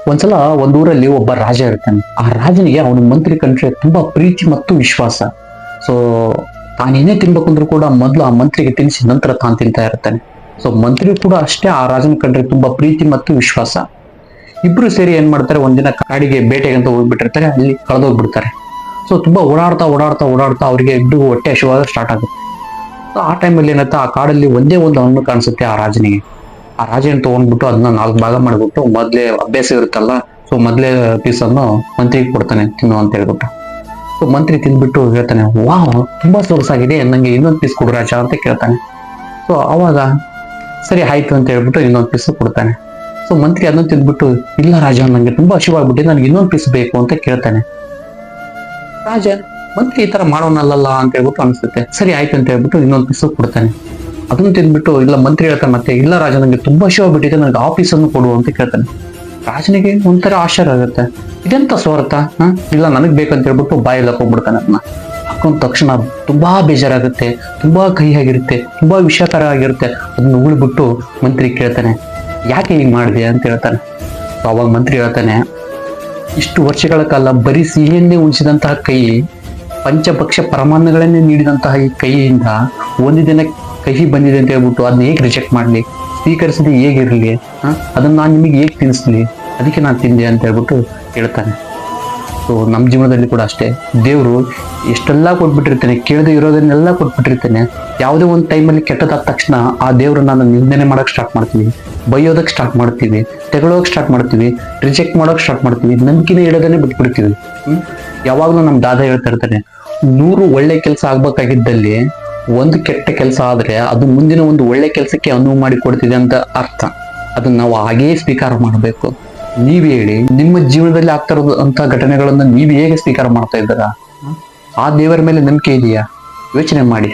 ಒಂದ್ಸಲ ಒಂದೂರಲ್ಲಿ ಒಬ್ಬ ರಾಜ ಇರ್ತಾನೆ. ಆ ರಾಜನಿಗೆ ಅವನ ಮಂತ್ರಿ ಕಂಡ್ರೆ ತುಂಬಾ ಪ್ರೀತಿ ಮತ್ತು ವಿಶ್ವಾಸ. ಸೊ ತಾನೇನೇ ತಿನ್ಬೇಕಂದ್ರೂ ಕೂಡ ಮೊದಲು ಆ ಮಂತ್ರಿಗೆ ತಿನ್ನಿಸಿ ನಂತರ ತಾನು ತಿಂತಾ ಇರ್ತಾನೆ. ಸೊ ಮಂತ್ರಿ ಕೂಡ ಅಷ್ಟೇ ಆ ರಾಜನ ಕಂಡ್ರೆ ತುಂಬಾ ಪ್ರೀತಿ ಮತ್ತು ವಿಶ್ವಾಸ. ಇಬ್ರು ಸೇರಿ ಏನ್ ಮಾಡ್ತಾರೆ, ಒಂದಿನ ಕಾಡಿಗೆ ಬೇಟೆಗೆ ಅಂತ ಹೋಗ್ಬಿಟ್ಟಿರ್ತಾರೆ, ಅಲ್ಲಿ ಕಳೆದೋಗ್ಬಿಡ್ತಾರೆ. ಸೊ ತುಂಬಾ ಓಡಾಡ್ತಾ ಅವ್ರಿಗೆ ಇಬ್ರಿಗೂ ಹೊಟ್ಟೆ ಹಸಿವಾಗ ಸ್ಟಾರ್ಟ್ ಆಗುತ್ತೆ. ಸೊ ಆ ಟೈಮಲ್ಲಿ ಏನಂತ, ಆ ಕಾಡಲ್ಲಿ ಒಂದೇ ಒಂದು ಹಣ್ಣು ಕಾಣಿಸುತ್ತೆ ಆ ರಾಜನಿಗೆ. ಆ ರಾಜನ ತಗೊಂಡ್ಬಿಟ್ಟು ಅದನ್ನ 4 ಭಾಗ ಮಾಡ್ಬಿಟ್ಟು, ಮೊದ್ಲೇ ಅಭ್ಯಾಸ ಇರುತ್ತಲ್ಲ, ಸೊ ಮೊದ್ಲೇ ಪೀಸನ್ನು ಮಂತ್ರಿಗೆ ಕೊಡ್ತಾನೆ ತಿನ್ನು ಅಂತ ಹೇಳ್ಬಿಟ್ಟು. ಸೊ ಮಂತ್ರಿ ತಿಂದ್ಬಿಟ್ಟು ಹೇಳ್ತಾನೆ, ವಾವ್ ತುಂಬಾ ಸೊಗಸಾಗಿದೆ, ನಂಗೆ ಇನ್ನೊಂದು ಪೀಸ್ ಕೊಡು ರಾಜ ಅಂತ ಕೇಳ್ತಾನೆ. ಸೊ ಅವಾಗ ಸರಿ ಆಯ್ತು ಅಂತ ಹೇಳ್ಬಿಟ್ಟು ಇನ್ನೊಂದು ಪೀಸ್ ಕೊಡ್ತಾನೆ. ಸೊ ಮಂತ್ರಿ ಅದನ್ನ ತಿಂದ್ಬಿಟ್ಟು, ಇಲ್ಲ ರಾಜ ನಂಗೆ ತುಂಬಾ ಹಸಿವಾಗ್ಬಿಟ್ಟಿದೆ, ನನಗೆ ಇನ್ನೊಂದು ಪೀಸ್ ಬೇಕು ಅಂತ ಕೇಳ್ತಾನೆ. ರಾಜ ಮಂತ್ರಿ ಈ ತರ ಮಾಡೋನಲ್ಲ ಅಂತ ಹೇಳ್ಬಿಟ್ಟು ಅನ್ಸುತ್ತೆ. ಸರಿ ಆಯ್ತು ಅಂತ ಹೇಳ್ಬಿಟ್ಟು ಇನ್ನೊಂದು ಪೀಸ್ ಕೊಡ್ತಾನೆ. ಅದನ್ನ ತಿಂದ್ಬಿಟ್ಟು, ಇಲ್ಲ ಮಂತ್ರಿ ಹೇಳ್ತಾನೆ ಮತ್ತೆ, ಇಲ್ಲ ರಾಜ ನಂಗೆ ತುಂಬಾ ಹಸಿವಾಗ್ಬಿಟ್ಟಿದೆ, ನನಗೆ ಆ ಪೀಸನ್ನು ಕೊಡು ಅಂತ ಕೇಳ್ತಾನೆ. ರಾಜನಿಗೆ ಒಂಥರ ಆಶ್ಚರ್ಯ ಆಗುತ್ತೆ, ಇದೆಂತ ಸ್ವಾರ್ಥ, ಇಲ್ಲ ನನಗ್ ಬೇಕಂತ ಹೇಳ್ಬಿಟ್ಟು ಬಾಯಲ್ಲಿ ಹಾಕೊಂಡ್ಬಿಡ್ತಾನೆ. ಅದನ್ನ ಹಾಕೊಂಡ ತಕ್ಷಣ ತುಂಬಾ ಬೇಜಾರಾಗುತ್ತೆ, ತುಂಬಾ ಕಹಿಯಾಗಿರುತ್ತೆ, ತುಂಬಾ ವಿಷಕರ ಆಗಿರುತ್ತೆ. ಅದನ್ನ ಉಗುಳ್ಬಿಟ್ಟು ಮಂತ್ರಿ ಕೇಳ್ತಾನೆ, ಯಾಕೆ ಹೀಗೆ ಮಾಡಿದೆ ಅಂತ ಹೇಳ್ತಾನೆ. ಅವಾಗ ಮಂತ್ರಿ ಹೇಳ್ತಾನೆ, ಇಷ್ಟು ವರ್ಷಗಳ ಕಾಲ ಬರೀ ಸಿಹಿಯನ್ನೇ ಉಣಿಸಿದಂತಹ ಕೈ, ಪಂಚಭಕ್ಷ ಪರಮಾನ್ನಗಳನ್ನೇ ನೀಡಿದಂತಹ ಈ ಕೈಯಿಂದ ಒಂದು ದಿನ ಕಹಿ ಬಂದಿದೆ ಅಂತ ಹೇಳ್ಬಿಟ್ಟು ಅದನ್ನ ಹೇಗೆ ರಿಜೆಕ್ಟ್ ಮಾಡ್ಲಿ, ಸ್ವೀಕರಿಸದೆ ಹೇಗಿರ್ಲಿ, ಅದನ್ನ ನಾನು ನಿಮಗೆ ಹೇಗೆ ತಿನ್ನಿಸ್ಲಿ, ಅದಕ್ಕೆ ನಾನು ತಿಂದೆ ಅಂತ ಹೇಳ್ಬಿಟ್ಟು ಹೇಳ್ತಾನೆ. ಸೊ ನಮ್ಮ ಜೀವನದಲ್ಲಿ ಕೂಡ ಅಷ್ಟೇ, ದೇವರು ಎಷ್ಟೆಲ್ಲ ಕೊಟ್ಬಿಟ್ಟಿರ್ತಾನೆ, ಕೇಳದೆ ಇರೋದನ್ನೆಲ್ಲ ಕೊಟ್ಬಿಟ್ಟಿರ್ತಾನೆ. ಯಾವುದೇ ಒಂದು ಟೈಮಲ್ಲಿ ಕೆಟ್ಟದಾದ ತಕ್ಷಣ ಆ ದೇವ್ರನ್ನ ನಾನು ನಿಂದನೆ ಮಾಡಕ್ ಸ್ಟಾರ್ಟ್ ಮಾಡ್ತೀವಿ, ಬೈಯೋದಕ್ಕೆ ಸ್ಟಾರ್ಟ್ ಮಾಡ್ತೀವಿ, ತೆಗಳೋಕೆ ಸ್ಟಾರ್ಟ್ ಮಾಡ್ತೀವಿ, ರಿಜೆಕ್ಟ್ ಮಾಡೋಕೆ ಸ್ಟಾರ್ಟ್ ಮಾಡ್ತೀವಿ, ನಂಬಿಕೆನೇ ಇಡೋದನ್ನೇ ಬಿಟ್ಬಿಡ್ತೀವಿ. ಯಾವಾಗ್ಲೂ ನಮ್ಮ ದಾದ ಹೇಳ್ತಾ ಇರ್ತಾನೆ, 100 ಒಳ್ಳೆ ಕೆಲಸ ಆಗ್ಬೇಕಾಗಿದ್ದಲ್ಲಿ ಒಂದು ಕೆಟ್ಟ ಕೆಲಸ ಆದ್ರೆ ಅದು ಮುಂದಿನ ಒಂದು ಒಳ್ಳೆ ಕೆಲಸಕ್ಕೆ ಅನುವು ಮಾಡಿ ಕೊಡ್ತಿದೆ ಅಂತ ಅರ್ಥ. ಅದನ್ನ ನಾವು ಹಾಗೇ ಸ್ವೀಕಾರ ಮಾಡಬೇಕು. ನೀವ್ ಹೇಳಿ, ನಿಮ್ಮ ಜೀವನದಲ್ಲಿ ಆಗ್ತಾ ಇರೋದಂತ ಘಟನೆಗಳನ್ನ ನೀವು ಹೇಗೆ ಸ್ವೀಕಾರ ಮಾಡ್ತಾ ಇದ್ದೀರಾ? ಆ ದೇವರ ಮೇಲೆ ನಂಬಿಕೆ ಇದೆಯಾ? ಯೋಚನೆ ಮಾಡಿ.